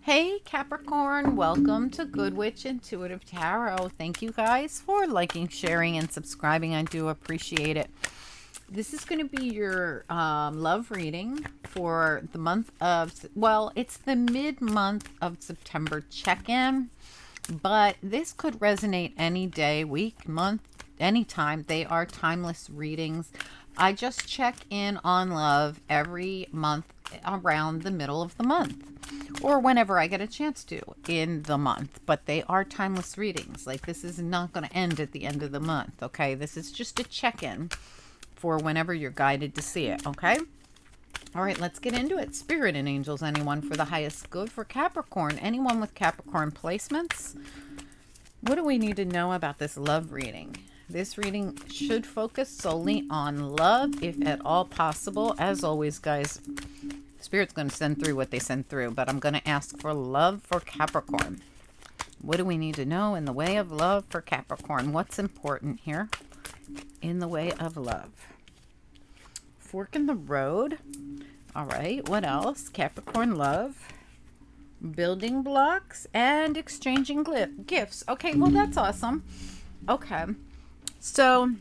Hey Capricorn, welcome to Good Witch Intuitive Tarot. Thank you guys for liking, sharing, and subscribing. I do appreciate it. This is going to be your love reading for the month of, well, it's the mid-month of September check-in, but this could resonate any day, week, month, anytime. They are timeless readings. I just check in on love every month around the middle of the month or whenever I get a chance to in the month, but they are timeless readings. Like, this is not going to end at the end of the month, okay? This is just a check-in for whenever you're guided to see it, okay? All right, let's get into it. Spirit and angels, anyone for the highest good for Capricorn, anyone with Capricorn placements. What do we need to know about this love reading? This reading should focus solely on love, if at all possible. As always, guys, Spirit's going to send through what they send through, but I'm going to ask for love for Capricorn. What do we need to know in the way of love for Capricorn? What's important here in the way of love? Fork in the road. All right, what else? Capricorn love. Building blocks and exchanging gifts. Okay, well, that's awesome. Okay, so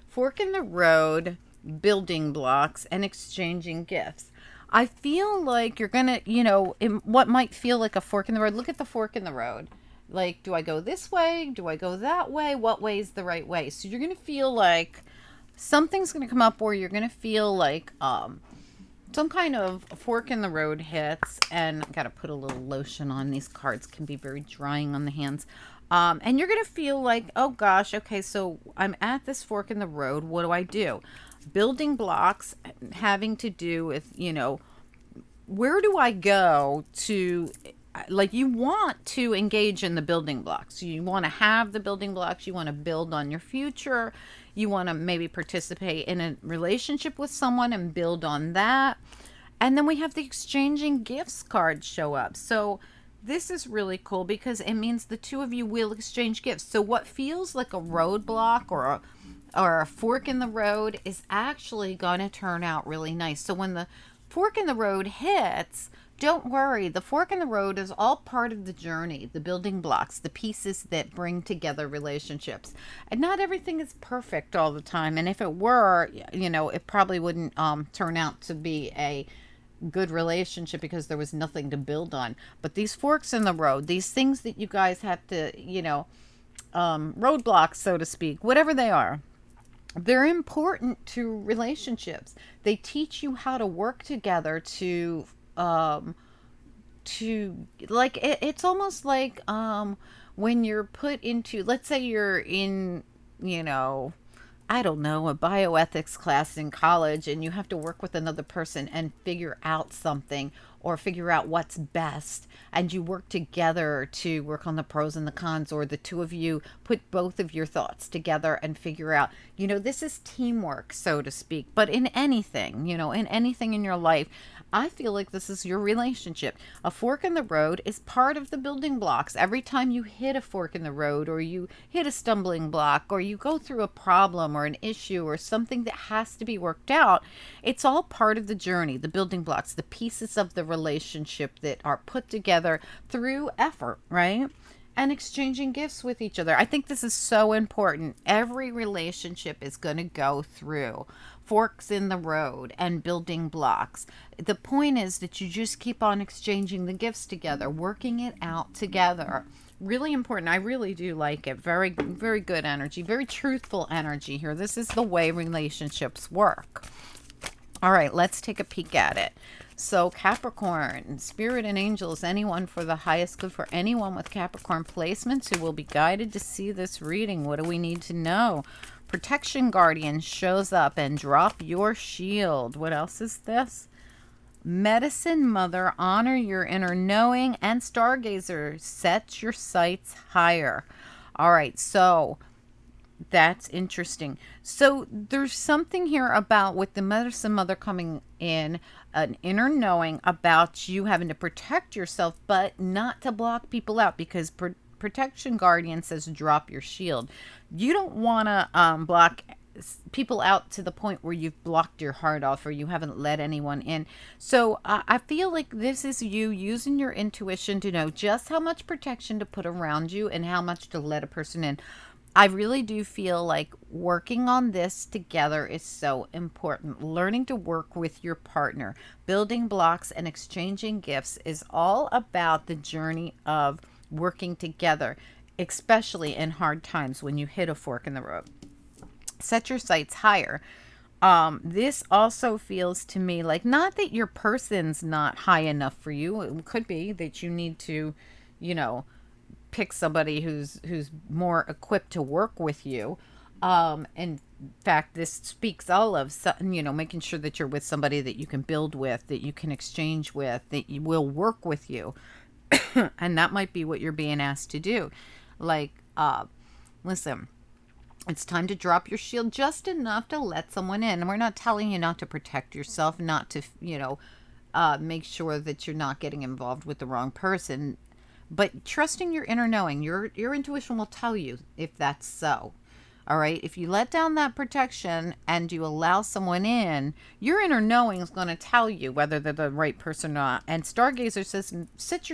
fork in the road, building blocks, and exchanging gifts. I feel like you're gonna, in what might feel like a fork in the road. Look at the fork in the road. Like, do I go this way? Do I go that way? What way is the right way? So you're gonna feel like something's gonna come up where you're gonna feel like some kind of fork in the road hits, and I gotta put a little lotion on. These cards can be very drying on the hands. And you're gonna feel like, oh gosh, okay, so I'm at this fork in the road. What do I do? Building blocks having to do with, where do I go to, like, you want to engage in the building blocks. You want to have the building blocks. You want to build on your future. You want to maybe participate in a relationship with someone and build on that. And then we have the exchanging gifts card show up. So this is really cool because it means the two of you will exchange gifts. So what feels like a roadblock or a fork in the road is actually going to turn out really nice. So when the fork in the road hits, don't worry. The fork in the road is all part of the journey, the building blocks, the pieces that bring together relationships. And not everything is perfect all the time. And if it were, it probably wouldn't turn out to be a good relationship because there was nothing to build on. But these forks in the road, these things that you guys have to, roadblocks, so to speak, whatever they are, they're important to relationships. They teach you how to work together to like, it's almost like when you're put into, let's say you're in, I don't know, a bioethics class in college, and you have to work with another person and figure out something or figure out what's best, and you work together to work on the pros and the cons, or the two of you put both of your thoughts together and figure out, this is teamwork, so to speak. But in anything, in anything in your life, I feel like this is your relationship. A fork in the road is part of the building blocks. Every time you hit a fork in the road, or you hit a stumbling block, or you go through a problem or an issue or something that has to be worked out, it's all part of the journey, the building blocks, the pieces of the relationship that are put together through effort, right? And exchanging gifts with each other. I think this is so important. Every relationship is going to go through forks in the road and building blocks. The point is that you just keep on exchanging the gifts together, working it out together. Really important. I really do like it. Very, very good energy. Very truthful energy here. This is the way relationships work. All right, let's take a peek at it. So Capricorn, spirit and angels, anyone for the highest good for anyone with Capricorn placements who will be guided to see this reading. What do we need to know? Protection Guardian shows up and drop your shield. What else is this? Medicine Mother, honor your inner knowing, and Stargazer, set your sights higher. All right, so that's interesting. So there's something here about, with the Medicine Mother coming in, an inner knowing about you having to protect yourself, but not to block people out, because Protection Guardian says drop your shield. You don't want to block people out to the point where you've blocked your heart off or you haven't let anyone in. So I feel like this is you using your intuition to know just how much protection to put around you and how much to let a person in. I really do feel like working on this together is so important. Learning to work with your partner, building blocks and exchanging gifts is all about the journey of working together, especially in hard times when you hit a fork in the road. Set your sights higher. This also feels to me like, not that your person's not high enough for you. It could be that you need to, you know, pick somebody who's more equipped to work with you. In fact, this speaks all of, you know, making sure that you're with somebody that you can build with, that you can exchange with, that you will work with you. And that might be what you're being asked to do. Like, listen, it's time to drop your shield just enough to let someone in. And we're not telling you not to protect yourself, not to, you know, make sure that you're not getting involved with the wrong person. But trusting your inner knowing, your intuition will tell you if that's so. All right. If you let down that protection and you allow someone in, your inner knowing is going to tell you whether they're the right person or not. And Stargazer says, set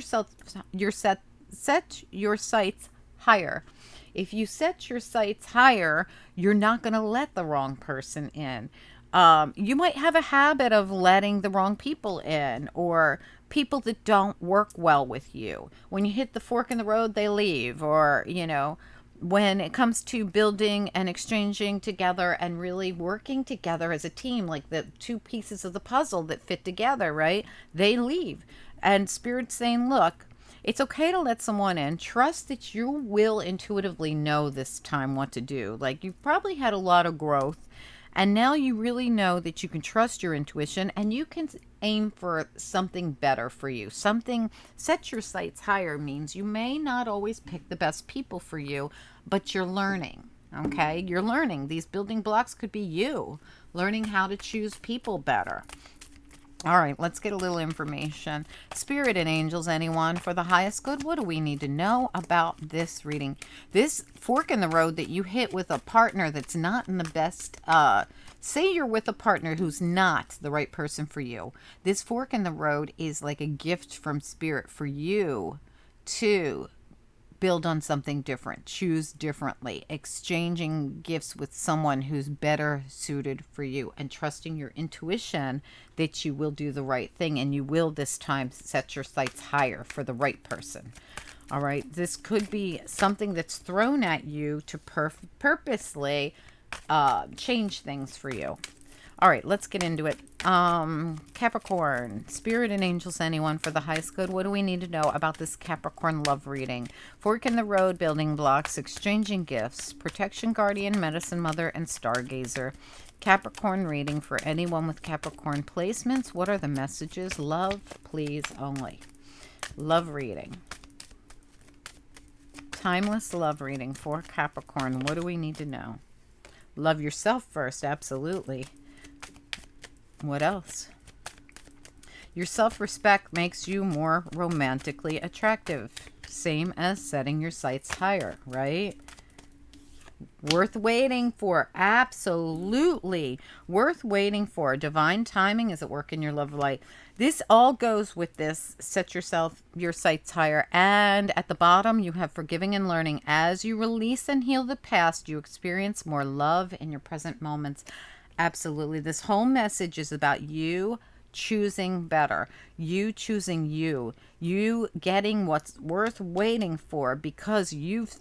your sights higher. If you set your sights higher, you're not going to let the wrong person in. You might have a habit of letting the wrong people in, or people that don't work well with you. When you hit the fork in the road, they leave. Or, you know, when it comes to building and exchanging together and really working together as a team, like the two pieces of the puzzle that fit together, right? They leave. And Spirit's saying, look, it's okay to let someone in. Trust that you will intuitively know this time what to do. Like, you've probably had a lot of growth, and now you really know that you can trust your intuition and you can aim for something better for you. Something, set your sights higher means you may not always pick the best people for you, but you're learning. Okay? You're learning. These building blocks could be you learning how to choose people better. All right, let's get a little information. Spirit and angels, anyone, for the highest good, what do we need to know about this reading? This fork in the road that you hit with a partner that's not in the best, say you're with a partner who's not the right person for you. This fork in the road is like a gift from Spirit for you to build on something different, choose differently, exchanging gifts with someone who's better suited for you, and trusting your intuition that you will do the right thing, and you will this time set your sights higher for the right person. All right, this could be something that's thrown at you to purposely change things for you. All right, let's get into it. Capricorn, Spirit and angels, anyone, for the highest good. What do we need to know about this Capricorn love reading? Fork in the road, building blocks, exchanging gifts, protection, guardian, medicine mother, and stargazer. Capricorn reading for anyone with Capricorn placements. What are the messages? Love, please, only. Love reading. Timeless love reading for Capricorn. What do we need to know? Love yourself first, absolutely. What else? Your self-respect makes you more romantically attractive. Same as setting your sights higher, right? Worth waiting for. Absolutely. Worth waiting for. Divine timing is at work in your love life. This all goes with this. Set your sights higher. And at the bottom, you have forgiving and learning. As you release and heal the past, you experience more love in your present moments. Absolutely. This whole message is about you choosing better, you choosing you getting what's worth waiting for, because you've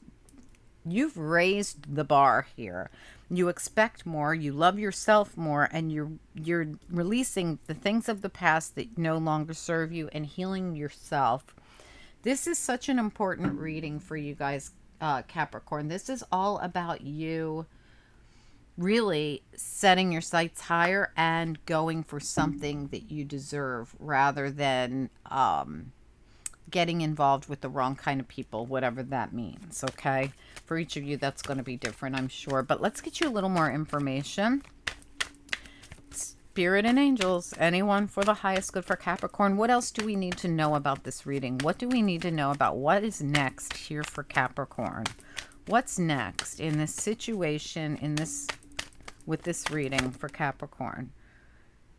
raised the bar here. You expect more, you love yourself more, and you're releasing the things of the past that no longer serve you and healing yourself. This is such an important reading for you guys, Capricorn. This is all about you really setting your sights higher and going for something that you deserve, rather than getting involved with the wrong kind of people, whatever that means. Okay, for each of you that's going to be different, I'm sure, but let's get you a little more information. Spirit and angels, anyone, for the highest good for Capricorn. What else do we need to know about this reading? What do we need to know about what is next here for Capricorn? What's next in this situation, in this with this reading for Capricorn.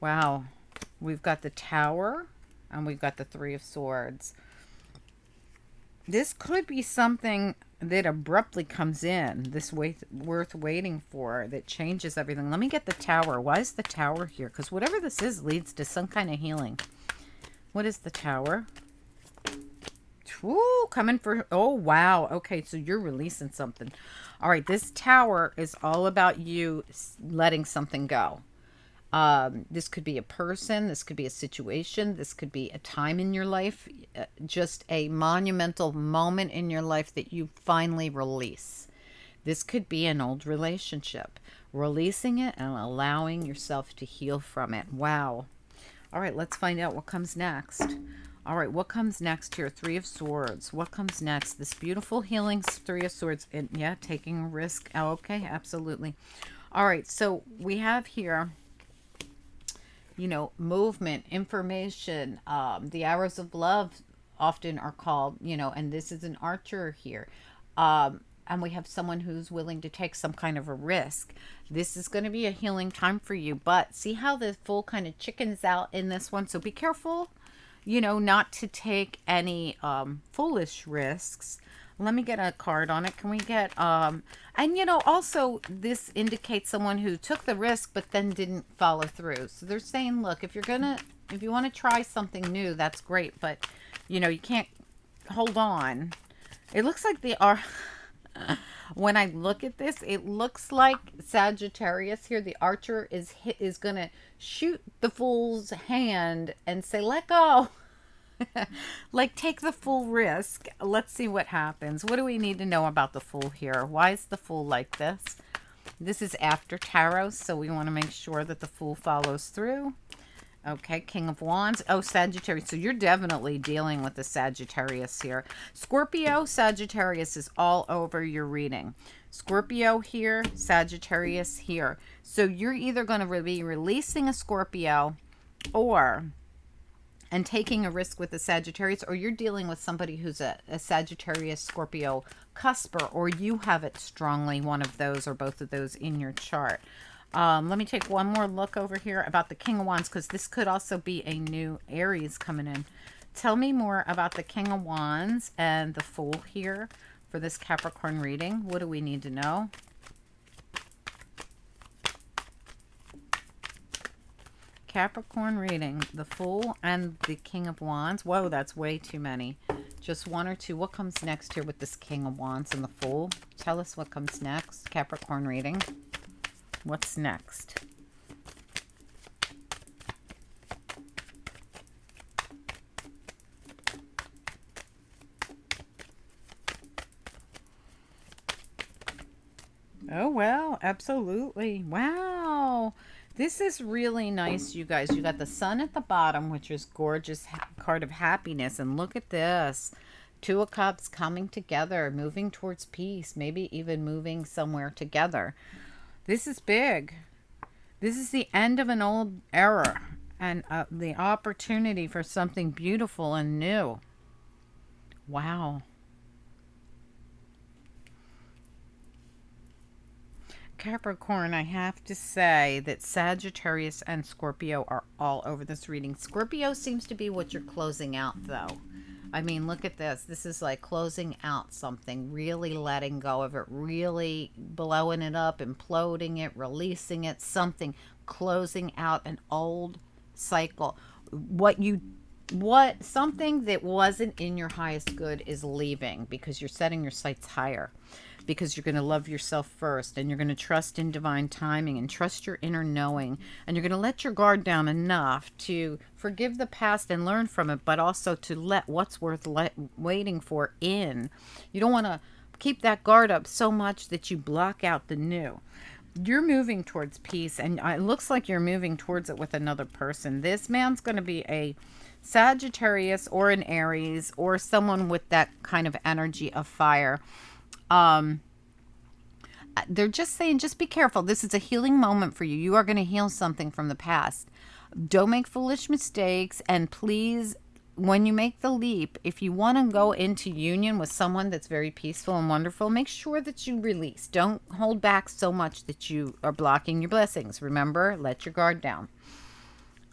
Wow. We've got the Tower and we've got the Three of Swords. This could be something that abruptly comes in, this worth waiting for, that changes everything. Let me get the Tower. Why is the Tower here? Because whatever this is leads to some kind of healing. What is the Tower? Ooh, coming for, oh, wow. Okay, so you're releasing something. All right, this Tower is all about you letting something go. This could be a person, this could be a situation, this could be a time in your life, just a monumental moment in your life that you finally release. This could be an old relationship, releasing it and allowing yourself to heal from it. Wow. All right, let's find out what comes next. All right, what comes next here? Three of Swords. What comes next? This beautiful healing Three of Swords. And yeah, taking a risk. Oh, okay, absolutely. All right, so we have here, you know, movement, information. The arrows of love often are called, you know, and this is an archer here. And we have someone who's willing to take some kind of a risk. This is going to be a healing time for you. But see how the Fool kind of chickens out in this one? So be careful, you know, not to take any foolish risks. Let me get a card on it. Can we get, and you know, also this indicates someone who took the risk, but then didn't follow through. So they're saying, look, if you want to try something new, that's great. But, you know, you can't hold on. It looks like they are, when I look at this, it looks like Sagittarius here, the archer is going to shoot the Fool's hand and say, let go. Like, take the full risk. Let's see what happens. What do we need to know about the Fool here? Why is the Fool like this? This is after tarot, so we want to make sure that the Fool follows through. Okay, King of Wands. Oh, Sagittarius. So you're definitely dealing with the Sagittarius here. Scorpio, Sagittarius is all over your reading. Scorpio here, Sagittarius here. So you're either going to be releasing a Scorpio and taking a risk with a Sagittarius, or you're dealing with somebody who's a Sagittarius Scorpio cusper, or you have it strongly, one of those or both of those in your chart. Let me take one more look over here about the King of Wands, because this could also be a new Aries coming in. Tell me more about the King of Wands and the Fool here for this Capricorn reading. What do we need to know? Capricorn reading, the Fool and the King of Wands. Whoa, that's way too many. Just one or two. What comes next here with this King of Wands and the Fool? Tell us what comes next. Capricorn reading. What's next? Oh, well, absolutely. Wow. This is really nice, you guys. You got the Sun at the bottom, which is gorgeous card of happiness. And look at this. Two of Cups coming together, moving towards peace, maybe even moving somewhere together. This is big. This is the end of an old era and the opportunity for something beautiful and new. Wow. Capricorn, I have to say that Sagittarius and Scorpio are all over this reading. Scorpio seems to be what you're closing out, though. I mean, look at this. This is like closing out something, really letting go of it, really blowing it up, imploding it, releasing it, something, closing out an old cycle. Something that wasn't in your highest good is leaving, because you're setting your sights higher, because you're going to love yourself first, and you're going to trust in divine timing and trust your inner knowing, and you're going to let your guard down enough to forgive the past and learn from it, but also to let what's worth waiting for in. You don't want to keep that guard up so much that you block out the new. You're moving towards peace, and it looks like you're moving towards it with another person. This man's going to be a Sagittarius or an Aries or someone with that kind of energy of fire. They're just saying, just be careful. This is a healing moment for you. You are going to heal something from the past. Don't make foolish mistakes, and please when you make the leap, if you want to go into union with someone that's very peaceful and wonderful, make sure that you release. Don't hold back so much that you are blocking your blessings. Remember, let your guard down.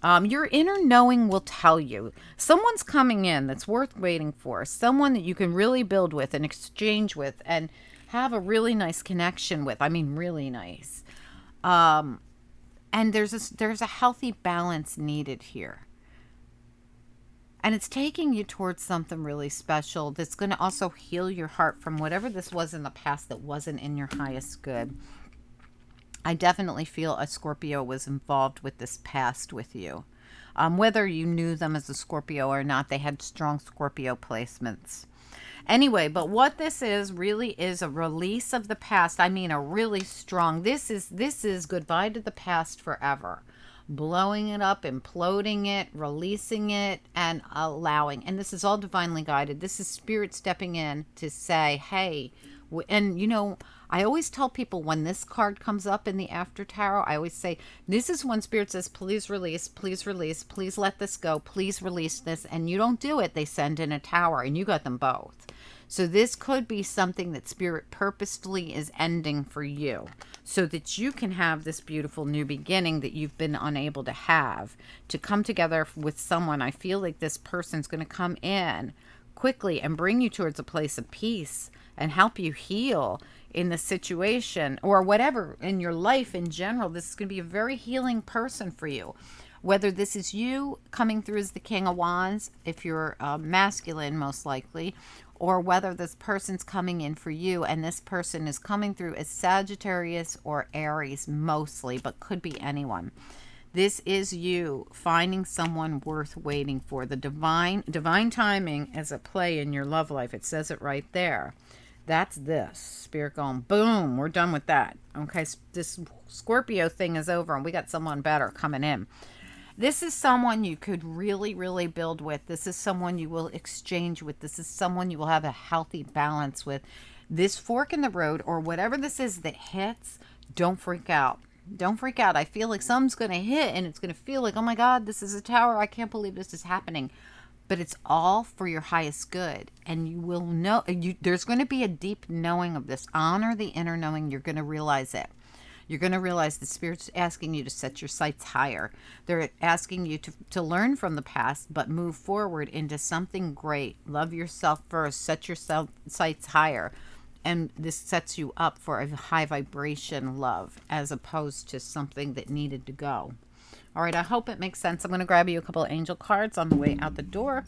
Your inner knowing will tell you someone's coming in that's worth waiting for, someone that you can really build with and exchange with and have a really nice connection with. I mean, really nice. And there's a healthy balance needed here. And it's taking you towards something really special that's going to also heal your heart from whatever this was in the past that wasn't in your highest good. I definitely feel a Scorpio was involved with this past with you. Whether you knew them as a Scorpio or not, they had strong Scorpio placements. Anyway, but what this is really is a release of the past. I mean, a really strong, this is goodbye to the past forever. Blowing it up, imploding it, releasing it, and allowing. And this is all divinely guided. This is spirit stepping in to say, hey, and you know, I always tell people when this card comes up in the after tarot, I always say, this is when spirit says, please release, please let this go, please release this. And you don't do it, they send in a tower, and you got them both. So this could be something that spirit purposefully is ending for you so that you can have this beautiful new beginning that you've been unable to have, to come together with someone. I feel like this person's going to come in quickly and bring you towards a place of peace and help you heal in the situation or whatever in your life in general. This is going to be a very healing person for you. Whether this is you coming through as the King of Wands, if you're masculine most likely, or whether this person's coming in for you and this person is coming through as Sagittarius or Aries mostly, but could be anyone. This is you finding someone worth waiting for. The divine timing is at play in your love life. It says it right there. That's this. Spirit going, boom, we're done with that. Okay, this Scorpio thing is over and we got someone better coming in. This is someone you could really, really build with. This is someone you will exchange with. This is someone you will have a healthy balance with. This fork in the road or whatever this is that hits, don't freak out. Don't freak out. I feel like something's going to hit and it's going to feel like, oh my God, this is a tower. I can't believe this is happening. But it's all for your highest good. And you will know, there's going to be a deep knowing of this. Honor the inner knowing. You're going to realize it. You're going to realize the Spirit's asking you to set your sights higher. They're asking you to learn from the past, but move forward into something great. Love yourself first. Set your sights higher. And this sets you up for a high vibration love as opposed to something that needed to go. All right, I hope it makes sense. I'm going to grab you a couple of angel cards on the way out the door.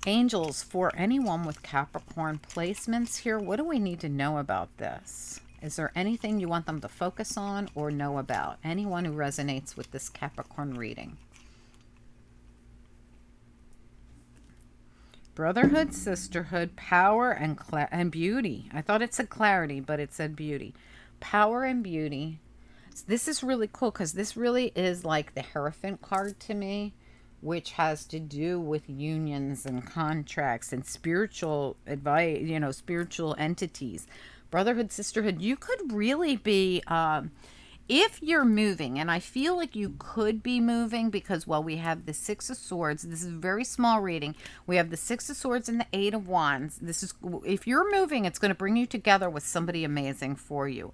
Angels, for anyone with Capricorn placements here, what do we need to know about this? Is there anything you want them to focus on or know about? Anyone who resonates with this Capricorn reading. Brotherhood, sisterhood, power, and beauty. I thought it said clarity, but it said beauty. Power and beauty. This is really cool because this really is like the Hierophant card to me, which has to do with unions and contracts and spiritual advice, you know, spiritual entities. Brotherhood, sisterhood, you could really be, if you're moving, and I feel like you could be moving because, well, we have the Six of Swords. This is a very small reading. We have the Six of Swords and the Eight of Wands. This is, if you're moving, it's going to bring you together with somebody amazing for you.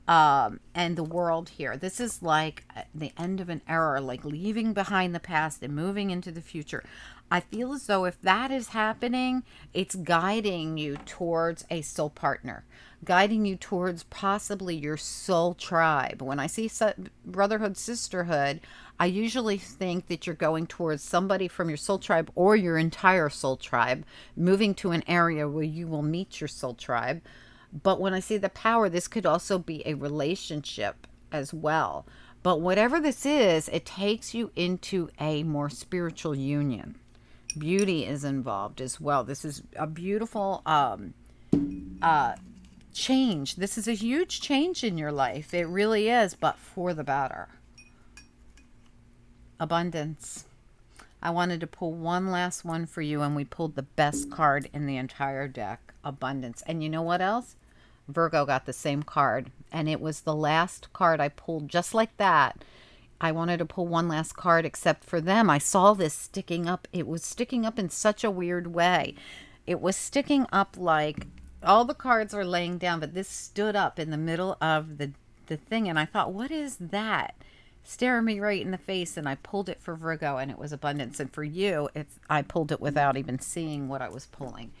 And the world here. This is like the end of an era, like leaving behind the past and moving into the future. I feel as though if that is happening, it's guiding you towards a soul partner, guiding you towards possibly your soul tribe. When I see brotherhood, sisterhood, I usually think that you're going towards somebody from your soul tribe or your entire soul tribe, moving to an area where you will meet your soul tribe. But when I see the power, this could also be a relationship as well. But whatever this is, it takes you into a more spiritual union. Beauty is involved as well. This is a beautiful change. This is a huge change in your life. It really is, but for the better. Abundance. I wanted to pull one last one for you, and we pulled the best card in the entire deck. Abundance. And you know what else? Virgo got the same card, and it was the last card I pulled just like that. I wanted to pull one last card except for them. I saw this sticking up. It was sticking up in such a weird way. It was sticking up like all the cards are laying down, but this stood up in the middle of the thing. And I thought, what is that? Staring me right in the face. And I pulled it for Virgo, and it was abundance. And for you, I pulled it without even seeing what I was pulling.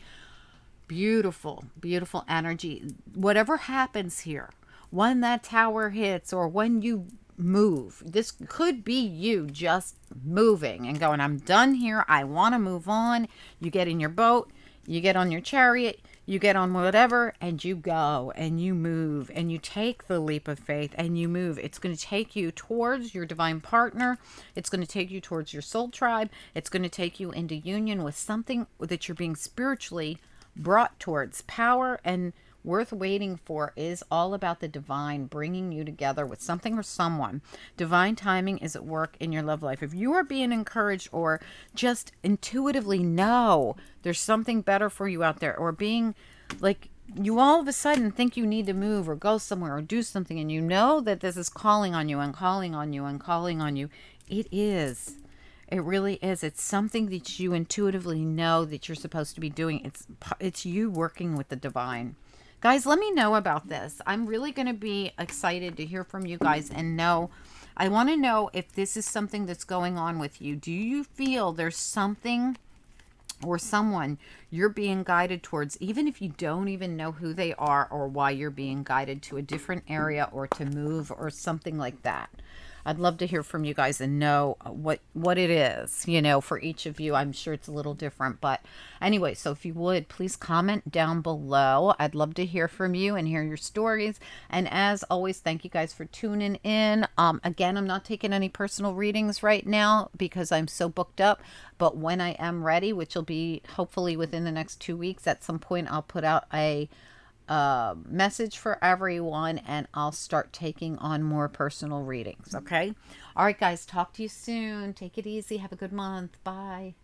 Beautiful, beautiful energy. Whatever happens here, when that tower hits or when you move, this could be you just moving and going, I'm done here. I want to move on. You get in your boat, you get on your chariot, you get on whatever, and you go and you move and you take the leap of faith and you move. It's going to take you towards your divine partner. It's going to take you towards your soul tribe. It's going to take you into union with something that you're being spiritually brought towards. Power and worth waiting for is all about the divine bringing you together with something or someone. Divine timing is at work in your love life. If you are being encouraged or just intuitively know there's something better for you out there, or being like you all of a sudden think you need to move or go somewhere or do something, and you know that this is calling on you and calling on you and calling on you, it is. It really is. It's something that you intuitively know that you're supposed to be doing. It's you working with the divine. Guys, let me know about this. I'm really going to be excited to hear from you guys and know. I want to know if this is something that's going on with you. Do you feel there's something or someone you're being guided towards, even if you don't even know who they are or why you're being guided to a different area or to move or something like that? I'd love to hear from you guys and know what it is, you know, for each of you. I'm sure it's a little different, but anyway, so if you would, please comment down below. I'd love to hear from you and hear your stories. And as always, thank you guys for tuning in. Again, I'm not taking any personal readings right now because I'm so booked up, but when I am ready, which will be hopefully within the next 2 weeks, at some point I'll put out a message for everyone, and I'll start taking on more personal readings. Okay. All right, guys, talk to you soon. Take it easy. Have a good month. Bye.